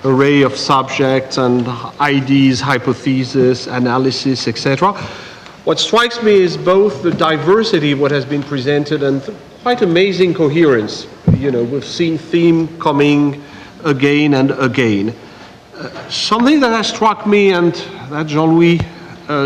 array of subjects and ideas, hypotheses, analysis, etc. What strikes me is both the diversity of what has been presented and quite amazing coherence. You know, we've seen theme coming again and again. Something that has struck me, and that Jean-Louis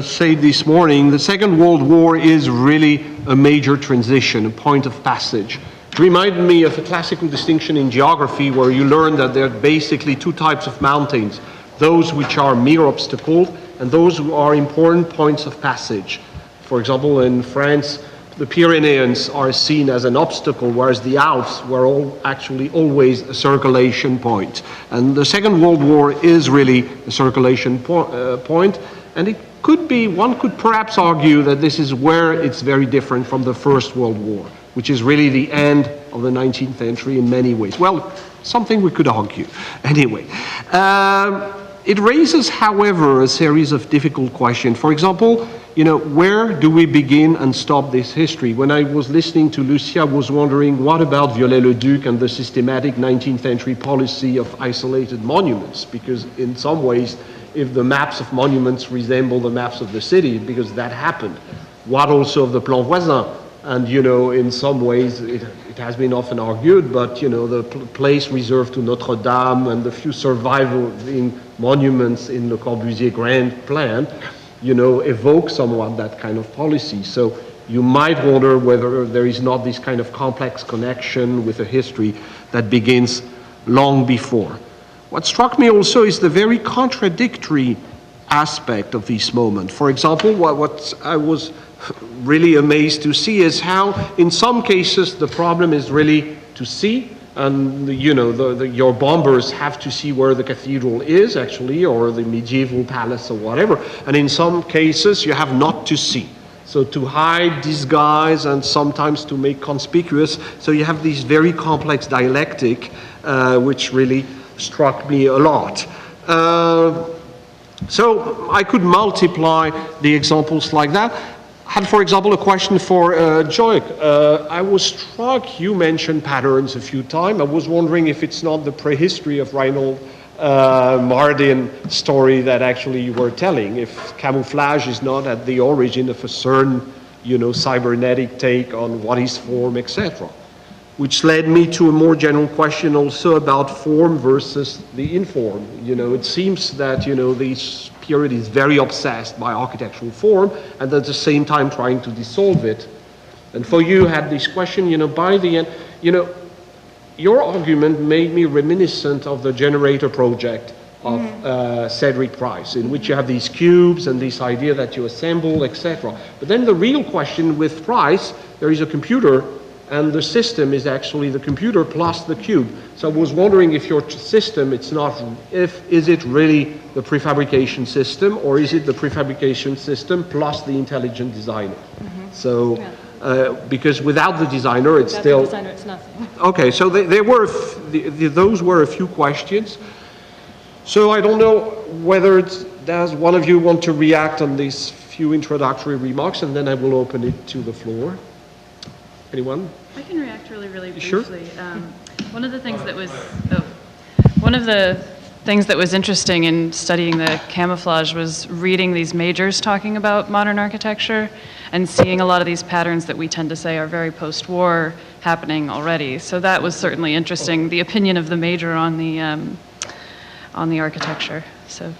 said this morning, the Second World War is really a major transition, a point of passage. It reminded me of a classical distinction in geography where you learn that there are basically two types of mountains, those which are mere obstacles and those who are important points of passage. For example, in France, the Pyrenees are seen as an obstacle, whereas the Alps were actually always a circulation point. And the Second World War is really a circulation point, and it could be, one could perhaps argue that this is where it's very different from the First World War, which is really the end of the 19th century in many ways. Well, something we could argue. Anyway, it raises, however, a series of difficult questions. For example, you know, where do we begin and stop this history? When I was listening to Lucia, I was wondering, what about Viollet-le-Duc and the systematic 19th century policy of isolated monuments? Because in some ways, if the maps of monuments resemble the maps of the city, because that happened. What also of the Plan Voisin? And, you know, in some ways, it has been often argued, but, you know, the place reserved to Notre Dame and the few surviving monuments in Le Corbusier Grand Plan, you know, evoke somewhat that kind of policy. So you might wonder whether there is not this kind of complex connection with a history that begins long before. What struck me also is the very contradictory aspect of this moment. For example, what I was really amazed to see is how, in some cases, the problem is really to see, and you know, your bombers have to see where the cathedral is actually, or the medieval palace or whatever, and in some cases you have not to see. So to hide, disguise, and sometimes to make conspicuous, so you have this very complex dialectic, which really struck me a lot. So I could multiply the examples like that. I had, for example, a question for Joik. I was struck, you mentioned patterns a few times. I was wondering if it's not the prehistory of Reinhold Mardin story that actually you were telling, if camouflage is not at the origin of a certain, you know, cybernetic take on what is form, etc. Which led me to a more general question also about form versus the inform. You know, it seems that, you know, this period is very obsessed by architectural form and at the same time trying to dissolve it. And for you had this question, you know, by the end, you know, your argument made me reminiscent of the generator project of Cedric Price, in which you have these cubes and this idea that you assemble, etc. But then the real question with Price, there is a computer and the system is actually the computer plus the cube. So I was wondering if your system, is it really the prefabrication system, or is it the prefabrication system plus the intelligent designer? So, because without the designer, it's still... Without the designer, it's nothing. Okay, so those were a few questions. So I don't know whether does one of you want to react on these few introductory remarks, and then I will open it to the floor. Anyone? I can react really briefly. Sure. One of the things that was interesting in studying the camouflage was reading these majors talking about modern architecture and seeing a lot of these patterns that we tend to say are very post-war happening already. So that was certainly interesting, the opinion of the major on the architecture. So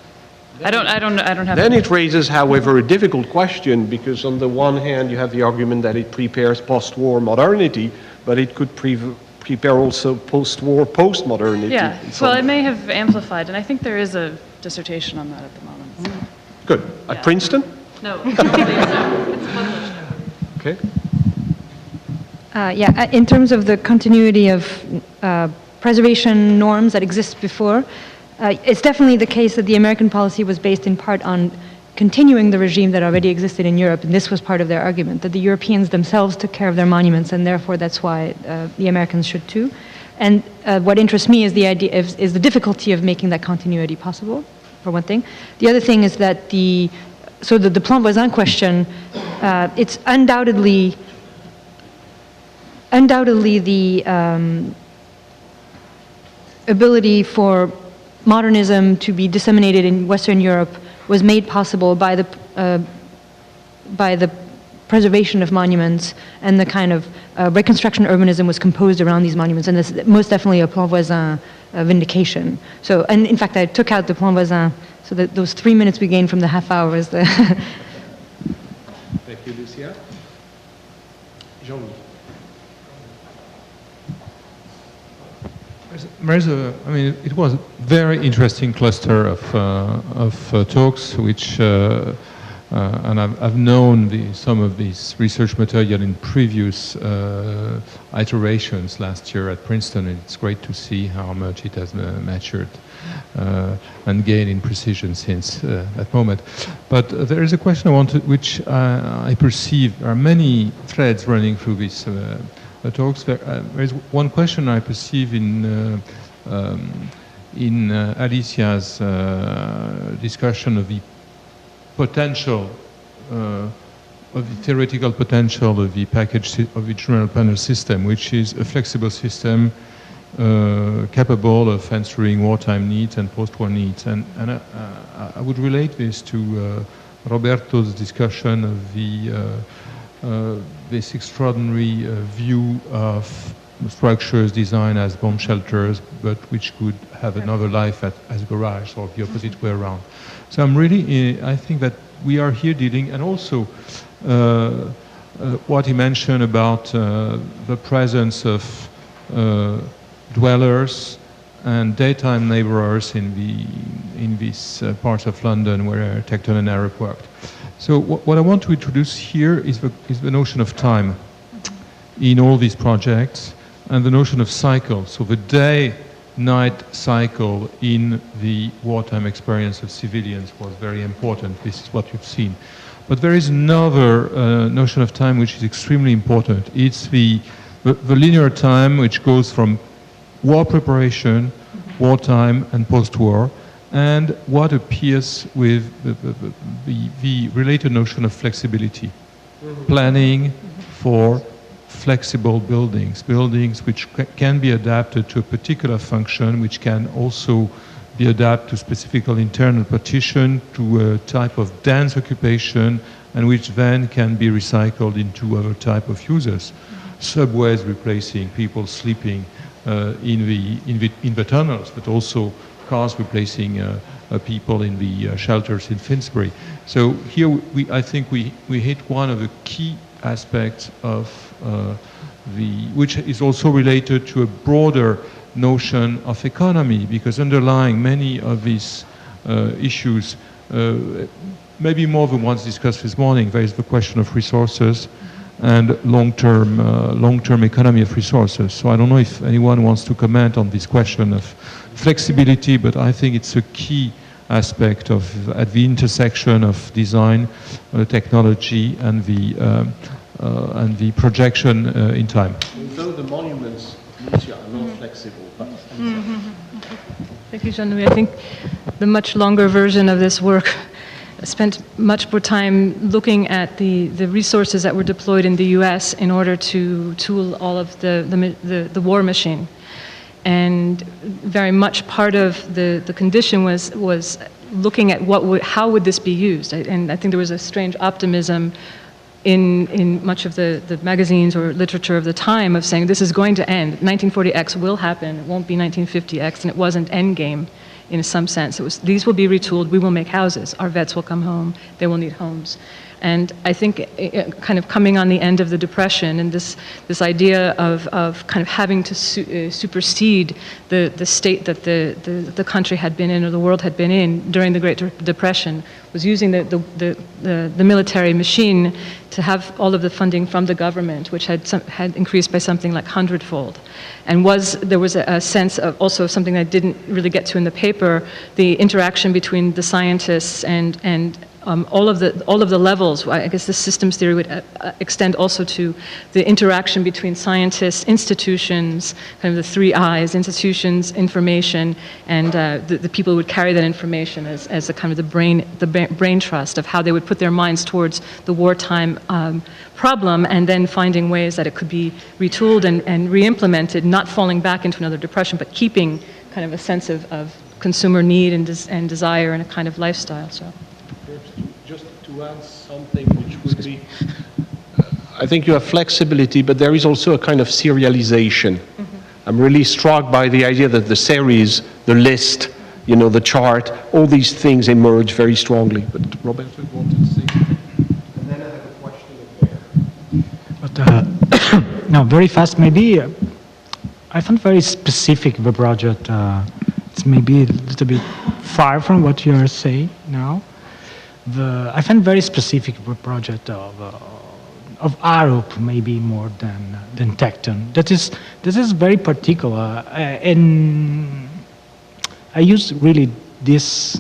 I don't have. Then it raises, however, a difficult question, because on the one hand you have the argument that it prepares post-war modernity, but it could prepare also post-war postmodernity. Yeah, well, it may have amplified, and I think there is a dissertation on that at the moment. So. Good. At Princeton? No, it's published. Okay. Yeah, in terms of the continuity of preservation norms that exist before, it's definitely the case that the American policy was based in part on continuing the regime that already existed in Europe, and this was part of their argument, that the Europeans themselves took care of their monuments, and therefore that's why the Americans should too. And what interests me is the idea is the difficulty of making that continuity possible, for one thing. The other thing is that the Plan Voisin question, it's undoubtedly the ability for modernism to be disseminated in Western Europe was made possible by the preservation of monuments, and the kind of reconstruction urbanism was composed around these monuments, and this is most definitely a plan voisin vindication. So, and in fact, I took out the plan voisin, so that those 3 minutes we gained from the half hour is the... Thank you, Lucia. Jean-Louis. I mean, it was a very interesting cluster of talks, which, and I've known some of this research material in previous iterations last year at Princeton, and it's great to see how much it has matured and gained in precision since that moment. But there is a question which I perceive there are many threads running through these talks. There is one question I perceive in Alicia's discussion of the potential, of the theoretical potential of the package of the general panel system, which is a flexible system capable of answering wartime needs and post-war needs. And I would relate this to Roberto's discussion of this extraordinary view of structures designed as bomb shelters, but which could have another life as garage, or the opposite way around. So I'm really, I think that we are here dealing, and also what he mentioned about the presence of dwellers and daytime laborers in these parts of London where Tecton and Arup worked. So what I want to introduce here is the notion of time in all these projects, and the notion of cycle. So the day-night cycle in the wartime experience of civilians was very important. This is what you've seen. But there is another notion of time which is extremely important. It's the linear time which goes from war preparation, wartime, and post-war, and what appears with the related notion of flexibility. Planning for flexible buildings which can be adapted to a particular function, which can also be adapted to specific internal partition, to a type of dense occupation, and which then can be recycled into other type of uses. Subways replacing people sleeping in the tunnels, but also cars replacing people in the shelters in Finsbury. So here I think we hit one of the key aspects of which is also related to a broader notion of economy, because underlying many of these issues, maybe more than ones discussed this morning, there is the question of resources and long-term economy of resources. So I don't know if anyone wants to comment on this question of flexibility, but I think it's a key aspect at the intersection of design, technology, and the projection in time. Although the monuments are not flexible, but... Thank you, Jean-Louis. I think the much longer version of this work spent much more time looking at the resources that were deployed in the US in order to tool all of the war machine. And very much part of the condition was looking at how would this be used. And I think there was a strange optimism in much of the magazines or literature of the time of saying this is going to end. 1940X will happen, it won't be 1950X, and it wasn't endgame in some sense. It was, these will be retooled, we will make houses, our vets will come home, they will need homes. And I think kind of coming on the end of the Depression, and this idea of kind of having to supersede the state that the country had been in, or the world had been in during the Great Depression, was using the military machine to have all of the funding from the government, which had increased by something like 100-fold. And there was a sense of also something I didn't really get to in the paper, the interaction between the scientists and all of the levels. I guess the systems theory would extend also to the interaction between scientists, institutions, kind of the three I's: institutions, information, and the people who would carry that information as a kind of the brain trust of how they would put their minds towards the wartime problem, and then finding ways that it could be retooled and re-implemented, not falling back into another depression, but keeping kind of a sense of consumer need and desire and a kind of lifestyle. So, just to add something which would be, I think you have flexibility, but there is also a kind of serialization. I'm really struck by the idea that the series, the list, you know, the chart, all these things emerge very strongly. But Roberto wanted to say something. And then I have a question up there. But no, very fast. Maybe I found very specific the project. It's maybe a little bit far from what you are saying now. I find very specific the project of Arup, maybe more than Tecton. This is very particular, and I use really this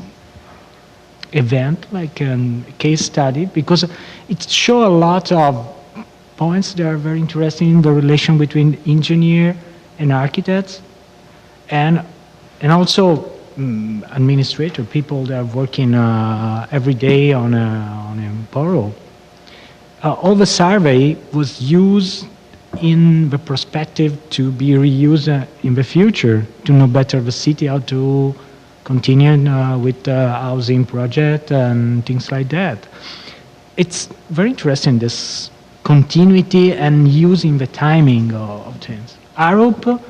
event like a case study because it shows a lot of points that are very interesting in the relation between engineer and architects, and also administrator, people that are working every day on a borough. All the survey was used in the perspective to be reused in the future, to know better the city, how to continue with the housing project and things like that. It's very interesting, this continuity and using the timing of things. Arup,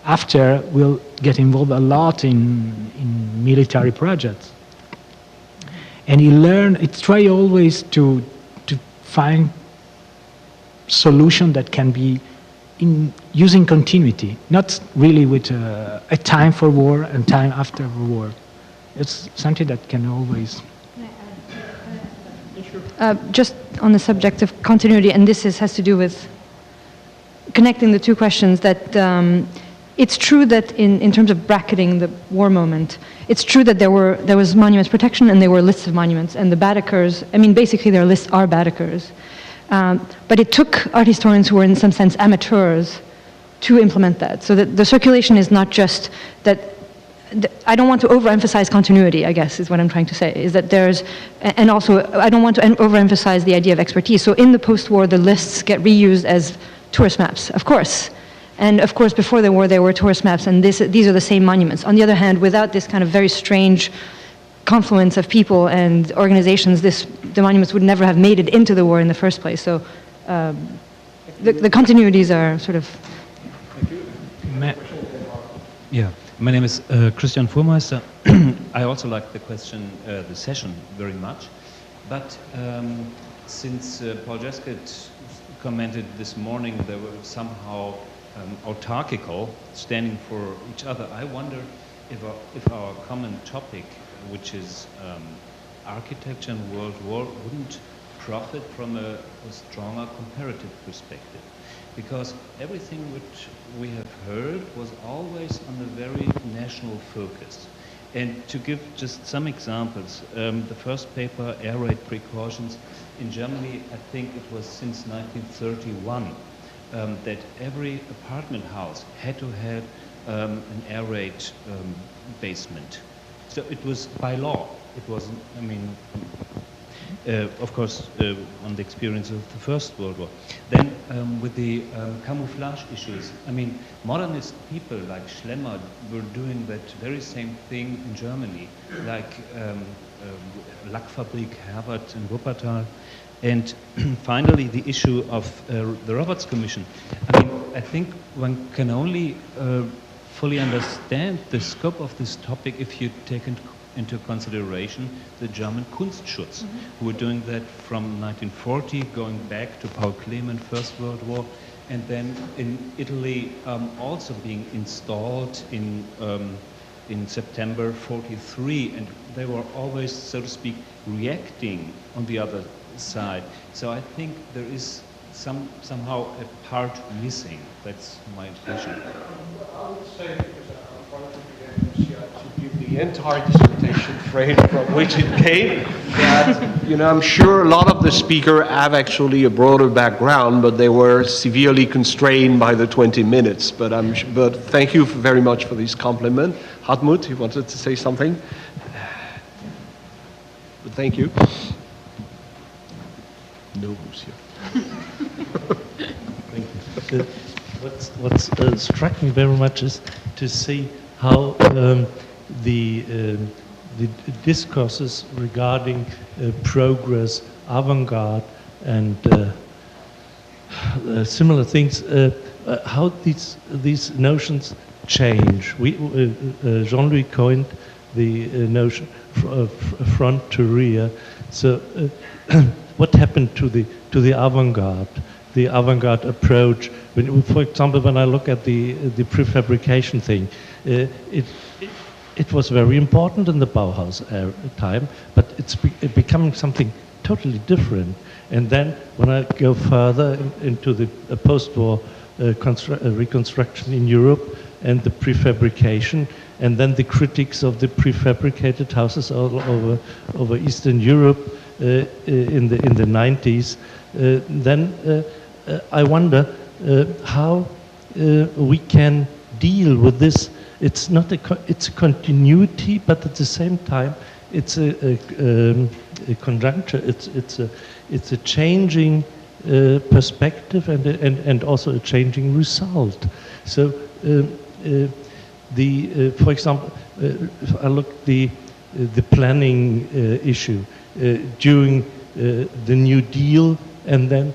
after, will get involved a lot in military projects. And he try always to find solution that can be using continuity, not really with a time for war and time after the war. It's something that can always... Just on the subject of continuity, and this has to do with connecting the two questions, that it's true that in terms of bracketing the war moment, it's true that there was monuments protection and there were lists of monuments, and the Badekers, I mean, basically their lists are Badekers. But it took art historians who were in some sense amateurs to implement that. So that the circulation is not just that, I don't want to overemphasize continuity, I guess, is what I'm trying to say, is that and also I don't want to overemphasize the idea of expertise. So in the post-war, the lists get reused as tourist maps, of course. And of course, before the war, there were tourist maps, and these are the same monuments. On the other hand, without this kind of very strange confluence of people and organizations, the monuments would never have made it into the war in the first place. So the continuities are sort of... Yeah, my name is Christian Fuhrmeister. I also like the session very much. But since Paul Jesket commented this morning, they were somehow autarkical, standing for each other. I wonder if our common topic, which is architecture and World War, wouldn't profit from a stronger comparative perspective. Because everything which we have heard was always on a very national focus. And to give just some examples, the first paper, air raid precautions, in Germany, I think it was since 1931, that every apartment house had to have an air raid basement. So it was by law. It wasn't, I mean, of course, on the experience of the First World War. Then with the camouflage issues, I mean, modernist people like Schlemmer were doing that very same thing in Germany, like Lackfabrik Herbert in Wuppertal. And finally, the issue of the Roberts Commission. I mean, I think one can only fully understand the scope of this topic if you take into consideration the German Kunstschutz, who were doing that from 1940, going back to Paul Clement, First World War, and then in Italy also being installed in September 43, and they were always, so to speak, reacting on the other side. So I think there is somehow a part missing. That's my impression. I would say, because I'm trying to give the entire dissertation frame from which it came, that, you know, I'm sure a lot of the speakers have actually a broader background, but they were severely constrained by the 20 minutes. But thank you very much for this compliment. Hartmut, you wanted to say something? But thank you. No, monsieur. Thank you. What struck me very much is to see how the discourses regarding progress, avant-garde, and similar things, how these notions change. Jean-Louis coined the notion front to rear. So, what happened to the avant-garde? The avant-garde approach. For example, when I look at the prefabrication thing, it was very important in the Bauhaus time, but it's becoming something totally different. And then when I go further into the post-war reconstruction in Europe and the prefabrication, and then the critics of the prefabricated houses all over Eastern Europe in the 90s, then I wonder how we can deal with this. It's not it's a continuity, but at the same time, it's a conjuncture. It's a changing perspective and also a changing result. So, for example, if I look the planning issue during the New Deal, and then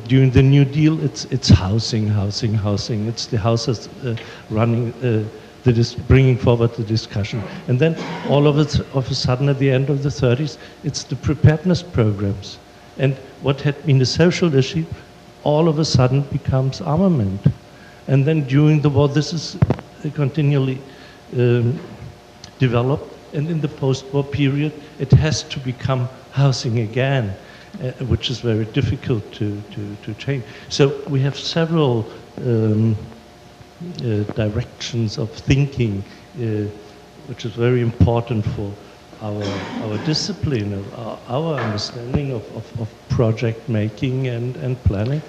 during the New Deal, it's housing. It's the houses running, bringing forward the discussion. And then all of a sudden, at the end of the 30s, it's the preparedness programs. And what had been a social issue, all of a sudden becomes armament. And then during the war, this is continually developed. And in the post-war period, it has to become housing again, which is very difficult to change. So we have several directions of thinking, which is very important for our discipline, our understanding of project making and planning,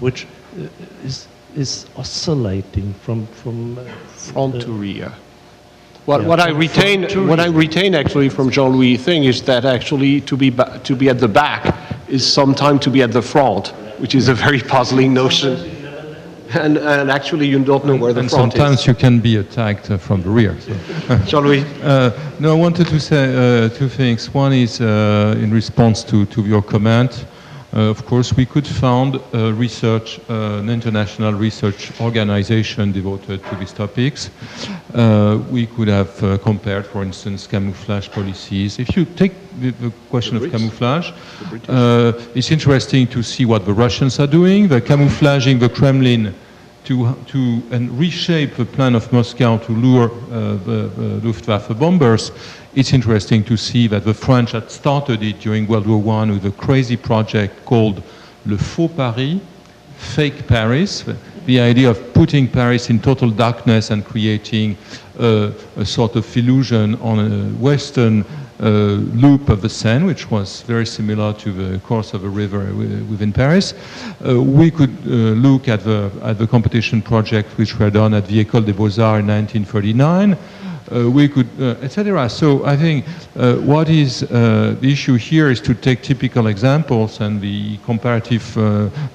which is oscillating from front to rear. What I retain actually from Jean-Louis' thing is that actually to be at the back is sometime to be at the front, which is a very puzzling notion. And actually you don't know where the front is. And sometimes you can be attacked from the rear. So. Jean-Louis? No, I wanted to say two things. One is in response to your comment. Of course, we could found an international research organization devoted to these topics. We could have compared, for instance, camouflage policies. If you take the question of camouflage, it's interesting to see what the Russians are doing. They're camouflaging the Kremlin and reshape the plan of Moscow to lure the Luftwaffe bombers. It's interesting to see that the French had started it during World War I with a crazy project called Le Faux Paris, fake Paris, the idea of putting Paris in total darkness and creating a sort of illusion on a western loop of the Seine, which was very similar to the course of a river within Paris. We could look at the competition project which were done at the École des Beaux-Arts in 1939. We could, etc. So I think what is the issue here is to take typical examples, and the comparative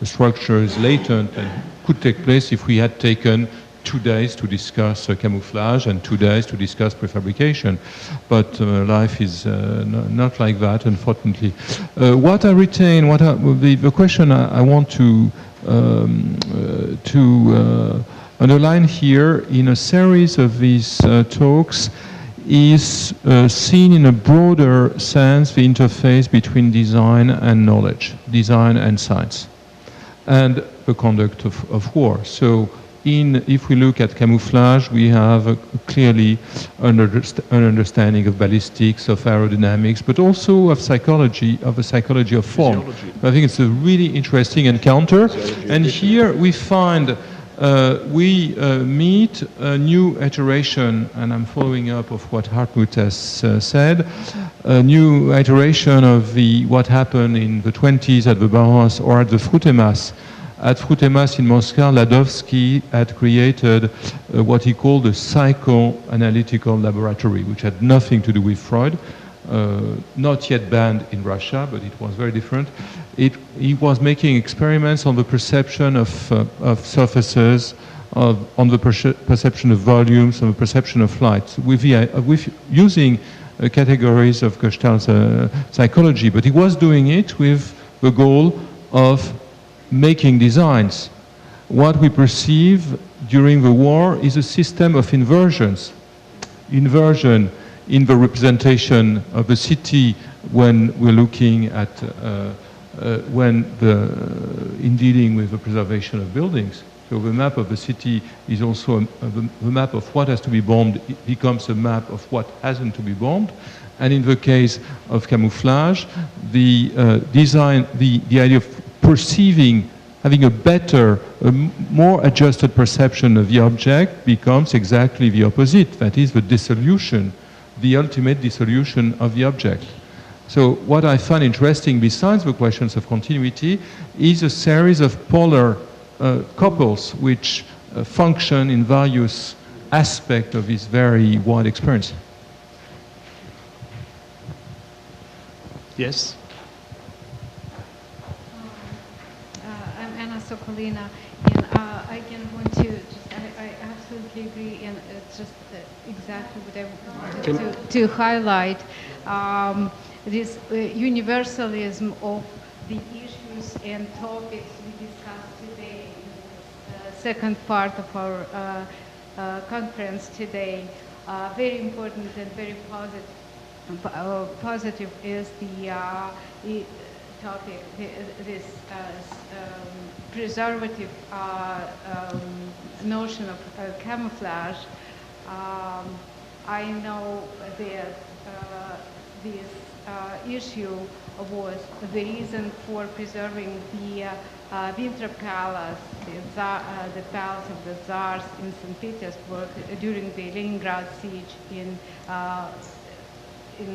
structure is latent and could take place if we had taken 2 days to discuss camouflage and 2 days to discuss prefabrication. But life is not like that, unfortunately. What I retain, the question I want to underline here in a series of these talks is seen in a broader sense the interface between design and knowledge, design and science, and the conduct of war. So if we look at camouflage, we have clearly an understanding of ballistics, of aerodynamics, but also of psychology, of the psychology of form. I think it's a really interesting encounter. And here we find we meet a new iteration, and I'm following up of what Hartmut has said, a new iteration of what happened in the 20s at the Bauhaus or at the Frutemas. At Frutemas in Moscow, Ladovsky had created what he called a psychoanalytical laboratory, which had nothing to do with Freud, not yet banned in Russia, but it was very different. He was making experiments on the perception of surfaces, on the perception of volumes, on the perception of light, with using categories of Gestalt psychology, but he was doing it with the goal of making designs. What we perceive during the war is a system of inversions. Inversion in the representation of the city when we're looking at, in dealing with the preservation of buildings. So the map of the city is also the map of what has to be bombed. It becomes a map of what hasn't to be bombed. And in the case of camouflage, the idea of perceiving, having a better, more adjusted perception of the object becomes exactly the opposite. That is the dissolution, the ultimate dissolution of the object. So what I find interesting, besides the questions of continuity, is a series of polar couples which function in various aspects of this very wide experience. Yes? I'm Anna Sokolina, and I again want to just, I absolutely agree, and it's just exactly what I wanted to highlight, this universalism of the issues and topics we discussed today in the second part of our conference today. Very important and very positive is the topic, this preservative notion of camouflage. I know that this issue was the reason for preserving the winter palace, the palace of the Tsars in St. Petersburg during the Leningrad siege in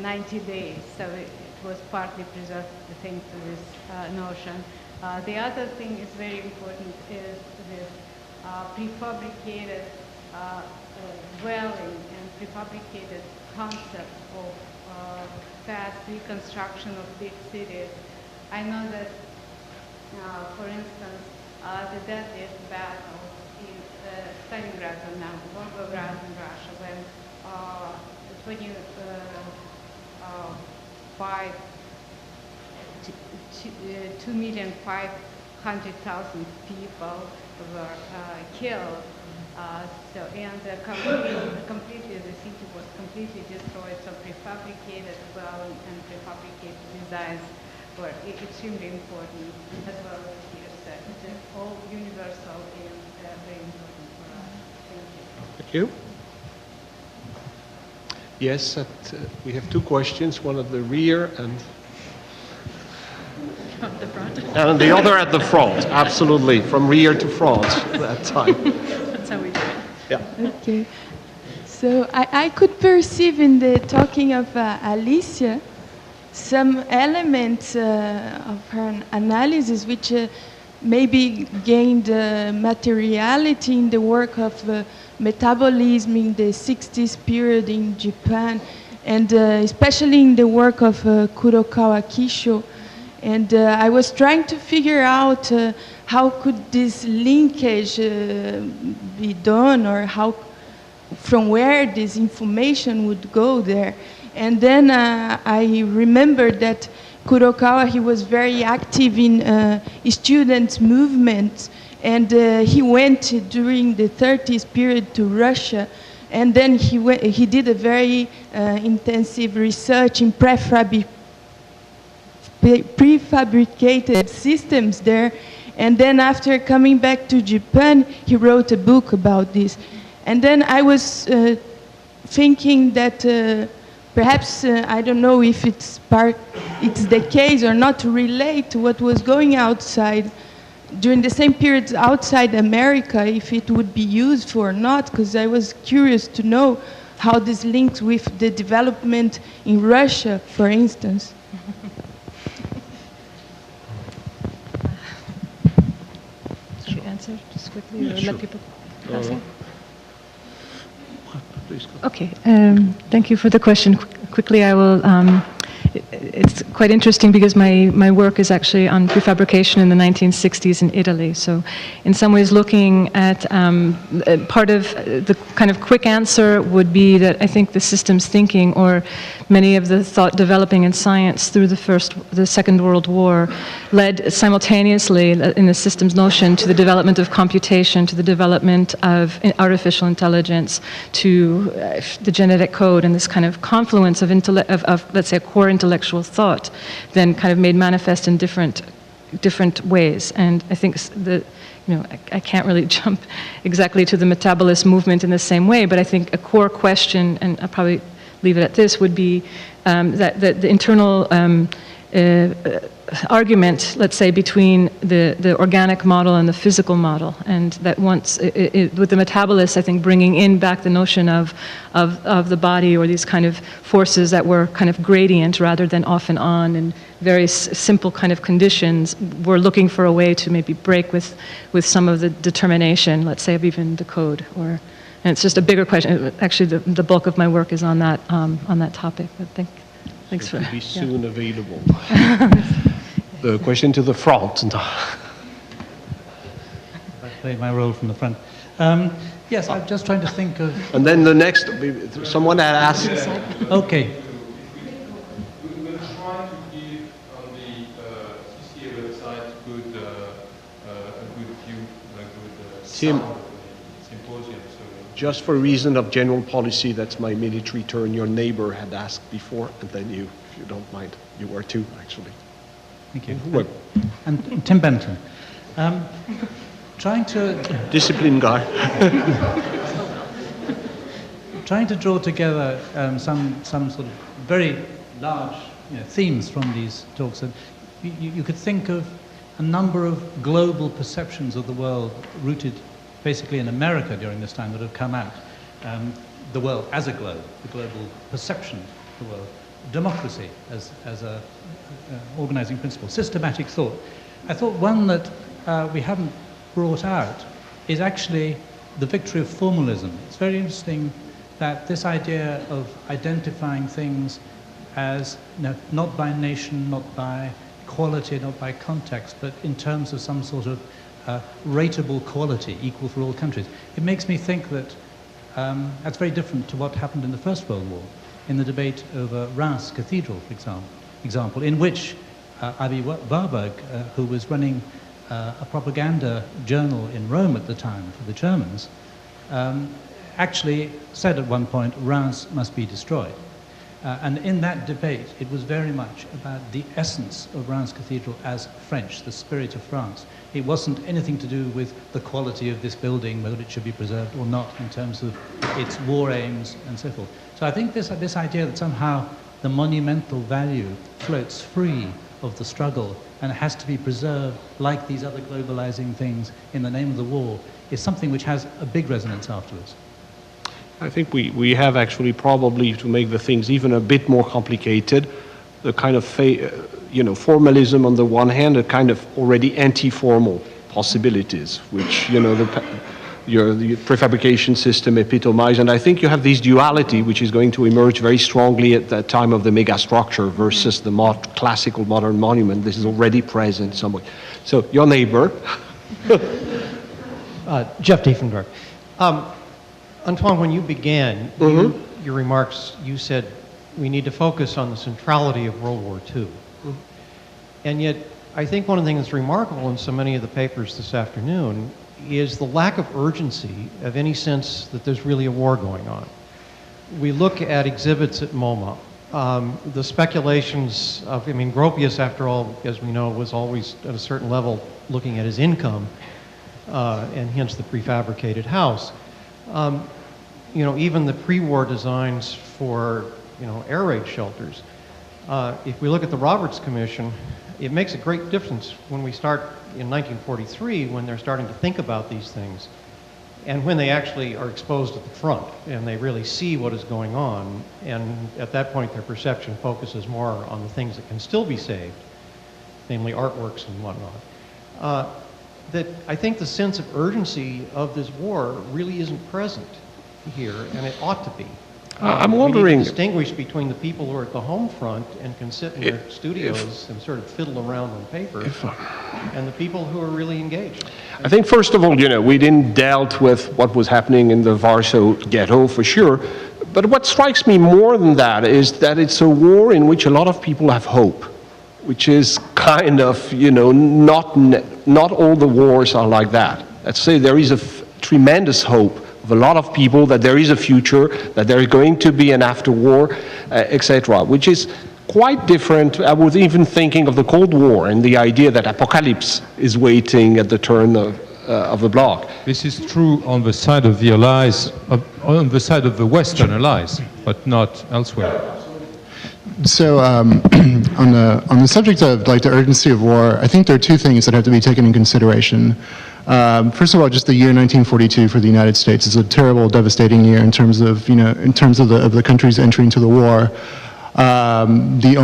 90 days. So it was partly preserved thanks to this notion. The other thing is very important is this prefabricated dwelling and prefabricated concept of fast reconstruction of big cities. I know that, for instance, the deadliest battle in Stalingrad and now Volgograd in Russia, when 2,500,000 people were killed. And completely the city was completely destroyed. So prefabricated dwelling and prefabricated designs were extremely important, as well as here. So it's all universal and very important for us. Thank you. Thank you. Yes, we have two questions, one at the rear and The front. and the other at the front, absolutely, from rear to front that time. That's how we do it. Yeah. Okay. So I could perceive in the talking of Alicia some elements of her analysis which maybe gained materiality in the work of metabolism in the 60s period in Japan, and especially in the work of Kurokawa Kisho. And I was trying to figure out how could this linkage be done, or how, from where this information would go there. And then I remembered that Kurokawa, he was very active in student movements, and he went during the 30s period to Russia, and then he did a very intensive research in prefabricated systems there. And then after coming back to Japan, he wrote a book about this. And then I was thinking that perhaps, I don't know if it's the case or not, to relate to what was going outside during the same period outside America, if it would be useful or not, because I was curious to know how this links with the development in Russia, for instance. Should we answer just quickly, or let people answer? Please go. Okay, thank you for the question. Quickly, I will. it's quite interesting because my work is actually on prefabrication in the 1960s in Italy. So in some ways looking at part of the kind of quick answer would be that I think the systems thinking or many of the thought developing in science through the Second World War led simultaneously in the systems notion to the development of computation, to the development of artificial intelligence, to the genetic code, and this kind of confluence of let's say, a core intellectual thought, then kind of made manifest in different ways. And I think I can't really jump exactly to the metabolist movement in the same way, but I think a core question, and I'll probably leave it at this, would be that the internal argument, let's say, between the organic model and the physical model, and that once, with the metabolists, I think bringing in back the notion of the body or these kind of forces that were kind of gradient rather than off and on and very simple kind of conditions, we're looking for a way to maybe break with some of the determination, let's say, of even the code. And it's just a bigger question. Actually, the bulk of my work is on that topic. But thanks for it. It will be yeah. soon available. The question to the front. I play my role from the front. Yes, I'm just trying to think of... And then the next, someone had asked... Okay. We will try to give on the CCA website a good view, a good Tim, sound of the symposium. So just for reason of general policy, that's my military turn. Your neighbor had asked before, and then you, if you don't mind. You were too, actually. Thank you. Well, And Tim Benton. Trying to... disciplined guy. Trying to draw together some sort of very large themes from these talks. And you could think of a number of global perceptions of the world rooted basically in America during this time that have come out. The world as a globe, the global perception of the world. Democracy as a organizing principle, systematic thought. I thought one that we haven't brought out is actually the victory of formalism. It's very interesting that this idea of identifying things as not by nation, not by quality, not by context, but in terms of some sort of rateable quality equal for all countries. It makes me think that that's very different to what happened in the First World War, in the debate over Reims Cathedral, for example, in which Avi Warburg, who was running a propaganda journal in Rome at the time for the Germans, actually said at one point, Reims must be destroyed. And in that debate, it was very much about the essence of Reims Cathedral as French, the spirit of France. It wasn't anything to do with the quality of this building, whether it should be preserved or not, in terms of its war aims and so forth. So I think this idea that somehow the monumental value floats free of the struggle and has to be preserved like these other globalizing things in the name of the war is something which has a big resonance afterwards. I think we have actually probably, to make the things even a bit more complicated, the kind of formalism on the one hand, a kind of already anti-formal possibilities, which the prefabrication system epitomizes. And I think you have this duality, which is going to emerge very strongly at the time of the megastructure versus the classical modern monument. This is already present in some way. So your neighbor. Jeff Diefendorf. Antoine, when you began your remarks, you said we need to focus on the centrality of World War II. And yet, I think one of the things that's remarkable in so many of the papers this afternoon is the lack of urgency of any sense that there's really a war going on. We look at exhibits at MoMA. The speculations of, Gropius, after all, as we know, was always at a certain level looking at his income, and hence the prefabricated house. Even the pre-war designs for, air raid shelters. If we look at the Roberts Commission, it makes a great difference when we start in 1943, when they're starting to think about these things, and when they actually are exposed at the front, and they really see what is going on, and at that point their perception focuses more on the things that can still be saved, namely artworks and whatnot. That I think the sense of urgency of this war really isn't present here, and it ought to be. I'm We wondering. need to distinguish between the people who are at the home front and can sit in their studios and sort of fiddle around on paper, and the people who are really engaged. I think, first of all, we didn't dealt with what was happening in the Warsaw ghetto, for sure. But what strikes me more than that is that it's a war in which a lot of people have hope, which is kind of, not all the wars are like that. Let's say there is a tremendous hope of a lot of people that there is a future, that there is going to be an after-war, etc., which is quite different. I was even thinking of the Cold War and the idea that apocalypse is waiting at the turn of the block. This is true on the side of the allies, on the side of the Western allies, but not elsewhere. So on the subject of the urgency of war, I think there are two things that have to be taken in consideration. First of all, just the year 1942 for the United States is a terrible, devastating year in terms of the country's entry into the war. The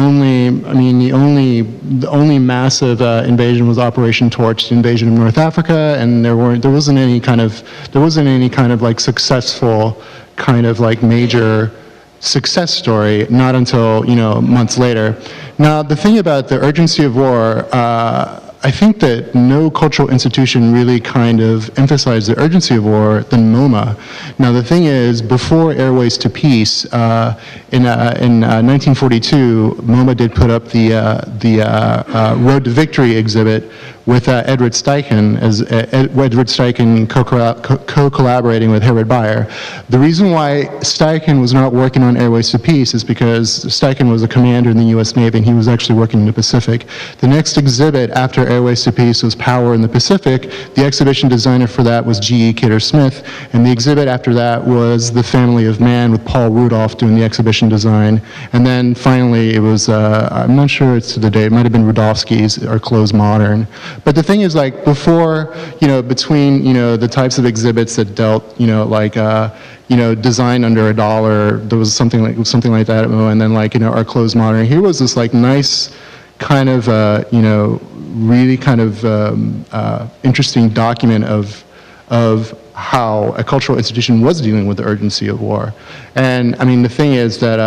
only massive invasion was Operation Torch, the invasion of North Africa, and there wasn't any kind of successful major success story, not until months later. Now, the thing about the urgency of war, I think that no cultural institution really kind of emphasized the urgency of war than MoMA. Now, the thing is, before Airways to Peace, in 1942, MoMA did put up the Road to Victory exhibit with Edward Steichen, co-collaborating with Herod Bayer. The reason why Steichen was not working on Airways to Peace is because Steichen was a commander in the U.S. Navy and he was actually working in the Pacific. The next exhibit after Airways to Peace was Power in the Pacific. The exhibition designer for that was G.E. Kidder-Smith, and the exhibit after that was The Family of Man with Paul Rudolph doing the exhibition design. And then finally it was, I'm not sure it's to the date, it might have been Rudolphsky's or Close Modern. But the thing is, before, between, the types of exhibits that dealt, design under $1, there was something like that, and then our Close Modern. Here was this nice kind of, really kind of interesting document of how a cultural institution was dealing with the urgency of war. And I mean, the thing is that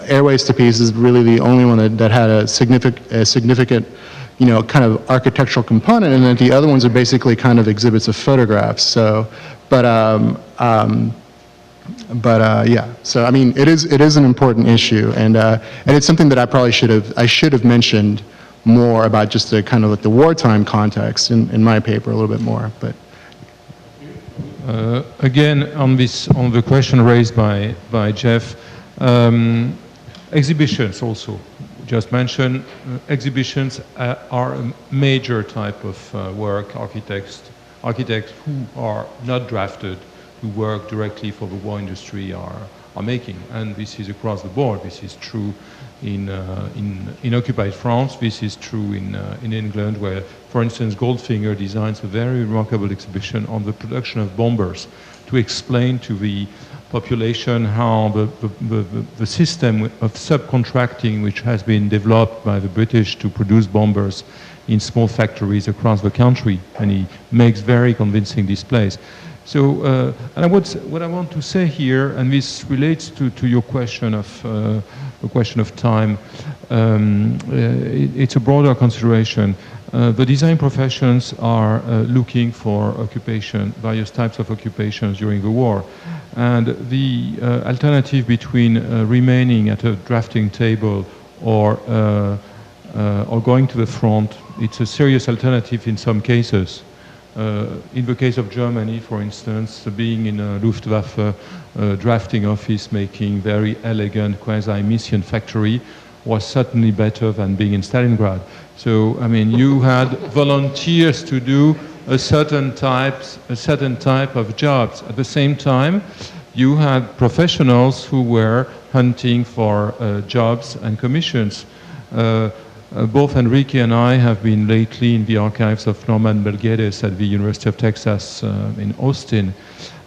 Airways to Peace is really the only one that had a significant kind of architectural component, and then the other ones are basically kind of exhibits of photographs. So, yeah. So I mean, it is an important issue, and it's something that I should have mentioned more about, just the kind of the wartime context in my paper a little bit more, but. Again, on the question raised by Jeff, exhibitions also. Just mentioned, exhibitions are a major type of work. Architects who are not drafted, who work directly for the war industry are making, and this is across the board. This is true in occupied France. This is true in England, where, for instance, Goldfinger designs a very remarkable exhibition on the production of bombers to explain to the population how the system of subcontracting, which has been developed by the British to produce bombers in small factories across the country, and he makes very convincing displays. So, and what I want to say here, and this relates to your question of the question of time. It's a broader consideration. The design professions are looking for occupation, various types of occupations during the war. And the alternative between remaining at a drafting table or going to the front, it's a serious alternative in some cases. In the case of Germany, for instance, being in a Luftwaffe drafting office making very elegant quasi-mission factory was certainly better than being in Stalingrad. So, I mean, you had volunteers to do a certain type of jobs. At the same time, you had professionals who were hunting for jobs and commissions. Both Enrique and I have been lately in the archives of Norman Belguedes at the University of Texas in Austin.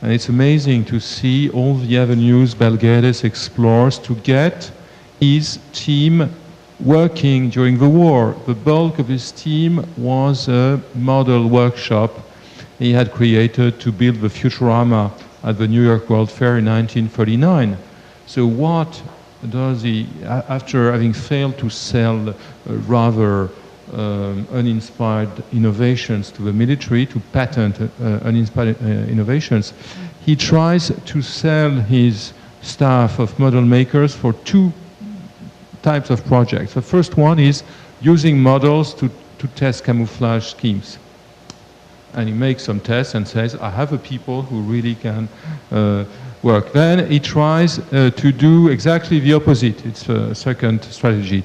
And it's amazing to see all the avenues Belguedes explores to get his team working during the war. The bulk of his team was a model workshop he had created to build the Futurama at the New York World Fair in 1939. So what does he, after having failed to sell rather uninspired innovations to the military, to patent uninspired innovations, he tries to sell his staff of model makers for two types of projects. The first one is using models to test camouflage schemes. And he makes some tests and says, I have a people who really can work. Then he tries to do exactly the opposite. It's a second strategy.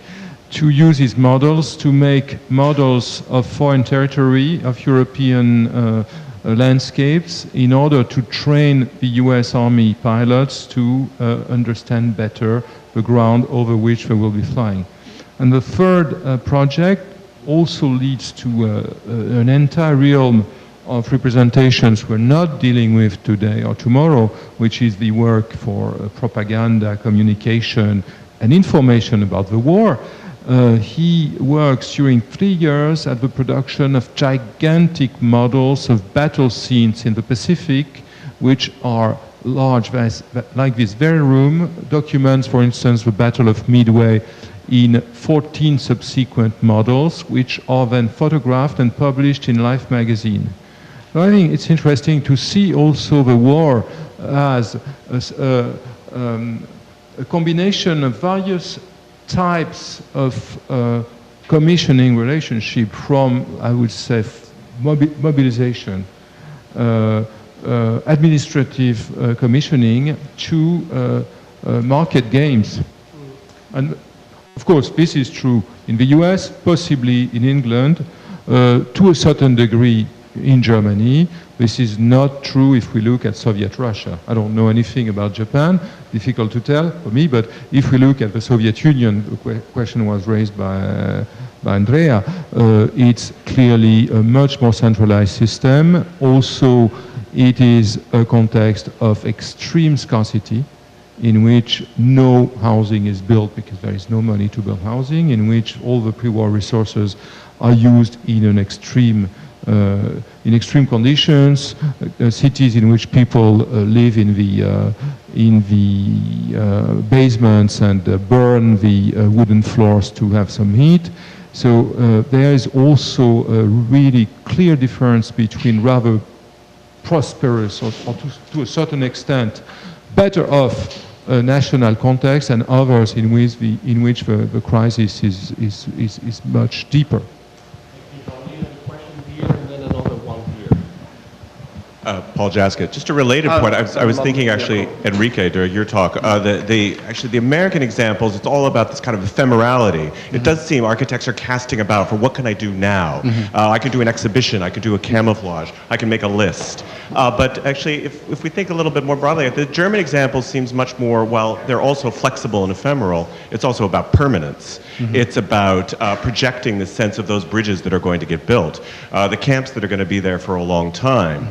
To use his models to make models of foreign territory, of European landscapes, in order to train the US Army pilots to understand better the ground over which they will be flying. And the third project also leads to an entire realm of representations we're not dealing with today or tomorrow, which is the work for propaganda, communication, and information about the war. He works during 3 years at the production of gigantic models of battle scenes in the Pacific, which are large, like this very room, documents, for instance, the Battle of Midway in 14 subsequent models, which are then photographed and published in Life magazine. So I think it's interesting to see also the war as a combination of various types of commissioning relationship, from, I would say, mobilization, administrative commissioning, to market games. And of course, this is true in the US, possibly in England, to a certain degree in Germany. This is not true if we look at Soviet Russia. I don't know anything about Japan, difficult to tell for me, but if we look at the Soviet Union, the question was raised by Andrea, it's clearly a much more centralized system. Also, it is a context of extreme scarcity, in which no housing is built because there is no money to build housing, in which all the pre-war resources are used in an extreme conditions, cities in which people live in the basements and burn the wooden floors to have some heat. So there is also a really clear difference between rather prosperous or to a certain extent better off national context and others in which the crisis is much deeper. Paul Jaskett. Just a related point. I was thinking actually, Enrique, during your talk, the American examples, it's all about this kind of ephemerality. It does seem architects are casting about for what can I do now? I could do an exhibition, I could do a camouflage, I can make a list. But actually, if we think a little bit more broadly, the German example seems much more, while they're also flexible and ephemeral, it's also about permanence. It's about projecting the sense of those bridges that are going to get built, the camps that are going to be there for a long time,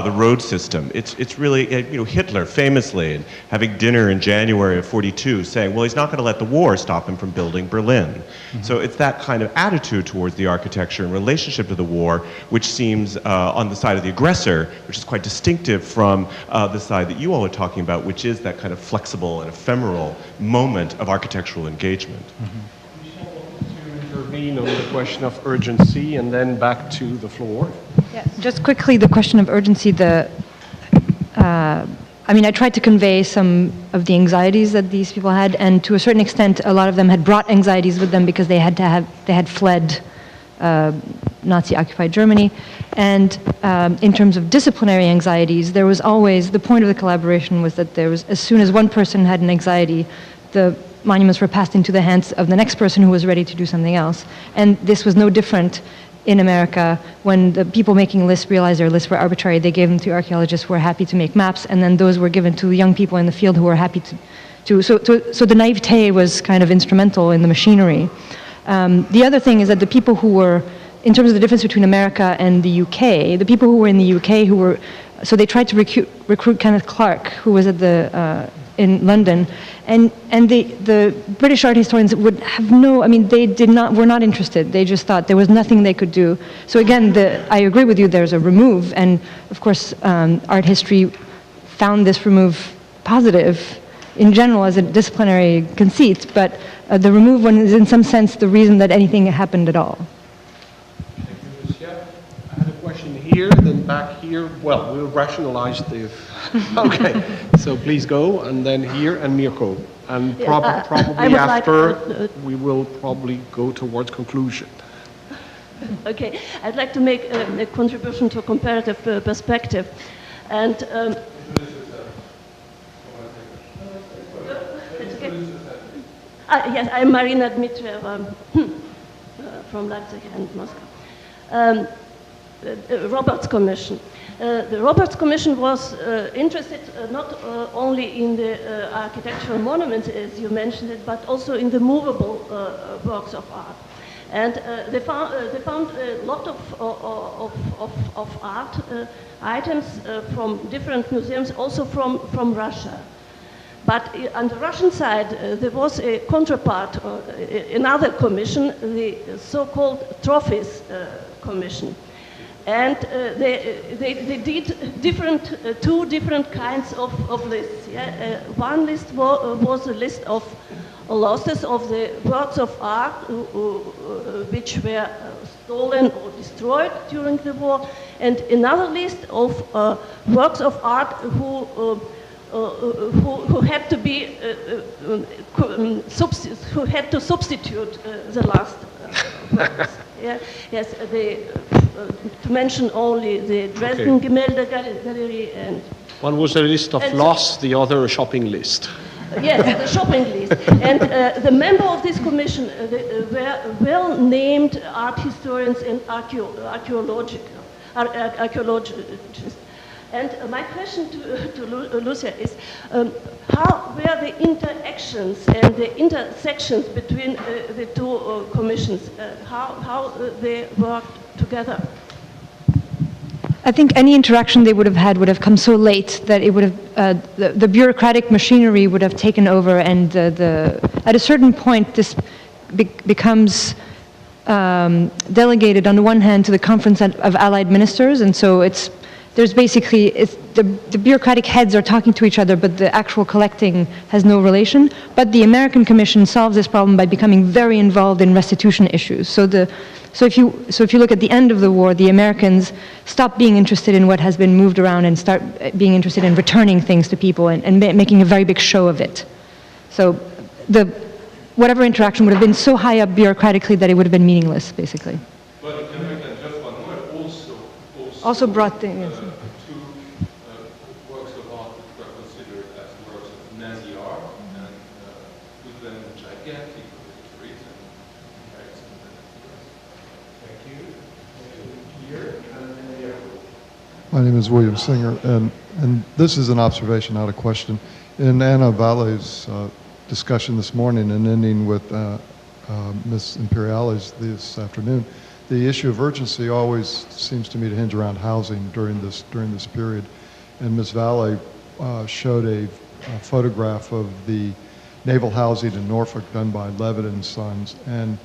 the road system. It's really, Hitler famously having dinner in January of '42 saying, well, he's not going to let the war stop him from building Berlin. So it's that kind of attitude towards the architecture in relationship to the war, which seems on the side of the aggressor, which is quite distinctive from the side that you all are talking about, which is that kind of flexible and ephemeral moment of architectural engagement. Intervene on the question of urgency and then back to the floor. Yeah, just quickly, the question of urgency, I tried to convey some of the anxieties that these people had, and to a certain extent, a lot of them had brought anxieties with them because they had fled Nazi-occupied Germany. And in terms of disciplinary anxieties, there was always, the point of the collaboration was that there was, as soon as one person had an anxiety, the monuments were passed into the hands of the next person who was ready to do something else. And this was no different in America. When the people making lists realized their lists were arbitrary, they gave them to archaeologists who were happy to make maps, and then those were given to young people in the field who were happy so the naivete was kind of instrumental in the machinery. The other thing is that the people who were, in terms of the difference between America and the UK, the people who were in the UK so they tried to recruit Kenneth Clark, who was at in London, and the British art historians would have were not interested. They just thought there was nothing they could do. So again, I agree with you, there's a remove, and of course art history found this remove positive, in general as a disciplinary conceit, but the removed one is in some sense the reason that anything happened at all. I had a question here, then back here. Well, we'll rationalize the... Okay, so please go, and then here, and Mirko. And probably after, we will probably go towards conclusion. Okay, I'd like to make a contribution to a comparative perspective. And yes, I'm Marina Dmitrieva from Leipzig and Moscow. Roberts Commission. The Roberts Commission was interested not only in the architectural monuments, as you mentioned it, but also in the movable works of art. And they found a lot of art items from different museums, also from Russia. But on the Russian side, there was a counterpart, another commission, the so-called Trophies Commission. And they did two different kinds of lists. Yeah? One list was a list of losses of the works of art which were stolen or destroyed during the war, and another list of works of art who had to be who had to substitute the last works. Yeah? Yes, to mention only the Dresden Gemälde Gallery and... One was a list of loss, the other a shopping list. Yes, the shopping list. And the member of this commission were well-named art historians and archaeologists. And my question to Lucia is, how were the interactions and the intersections between the two commissions? How they worked together? I think any interaction they would have had would have come so late that it would have, the bureaucratic machinery would have taken over, and at a certain point this becomes delegated on the one hand to the Conference of Allied Ministers, and so there's basically, the bureaucratic heads are talking to each other, but the actual collecting has no relation. But the American Commission solves this problem by becoming very involved in restitution issues. So if you look at the end of the war, the Americans stop being interested in what has been moved around and start being interested in returning things to people and making a very big show of it. So whatever interaction would have been so high up bureaucratically that it would have been meaningless, basically. But American, just one word, also brought things. Two works of art that were considered as works of Nazi art, and with them gigantic victories and Thank you. Here and here. My name is William Singer, and this is an observation, not a question. In Anna Valle's discussion this morning and ending with Ms. Imperiales this afternoon, the issue of urgency always seems to me to hinge around housing during this period. And Ms. Valle showed a photograph of the naval housing in Norfolk done by Levitt and Sons, and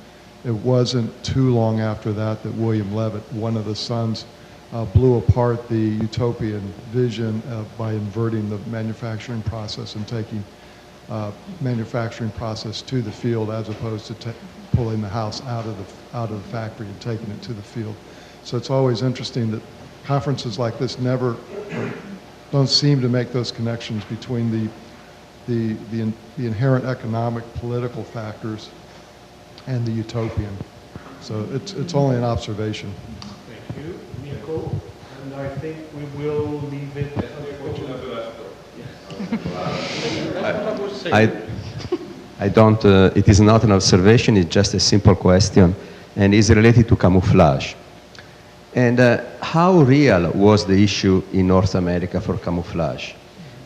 it wasn't too long after that that William Levitt, one of the sons, blew apart the utopian vision by inverting the manufacturing process and taking manufacturing process to the field as opposed to pulling the house out of the factory and taking it to the field. So it's always interesting that conferences like this don't seem to make those connections between the inherent economic political factors and the utopian. So it's only an observation. Thank you, Mirko. And I think we will leave it at I don't, it is not an observation, it's just a simple question, and is related to camouflage. And how real was the issue in North America for camouflage?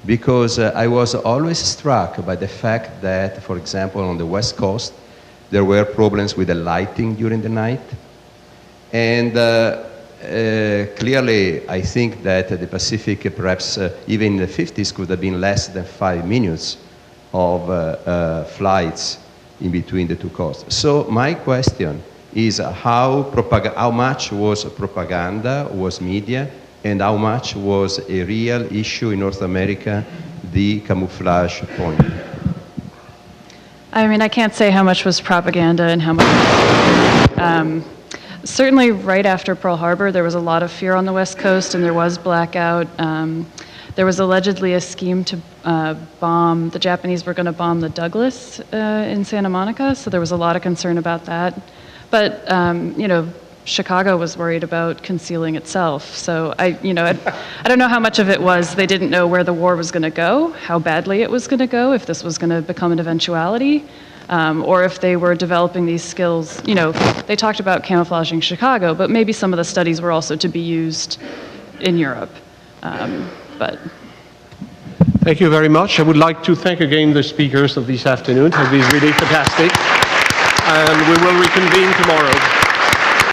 Because I was always struck by the fact that, for example, on the West Coast, there were problems with the lighting during the night. And clearly, I think that the Pacific, perhaps even in the 50s, could have been less than 5 minutes of flights in between the two coasts. So my question is how much was propaganda, was media, and how much was a real issue in North America, the camouflage point? I mean, I can't say how much was propaganda and how much. Certainly, right after Pearl Harbor, there was a lot of fear on the West Coast, and there was blackout. There was allegedly a scheme to bomb. The Japanese were going to bomb the Douglas in Santa Monica, so there was a lot of concern about that. But you know, Chicago was worried about concealing itself. So I don't know how much of it was they didn't know where the war was going to go, how badly it was going to go, if this was going to become an eventuality, or if they were developing these skills. You know, they talked about camouflaging Chicago, but maybe some of the studies were also to be used in Europe. But thank you very much. I would like to thank again the speakers of this afternoon. It has been really fantastic. And we will reconvene tomorrow.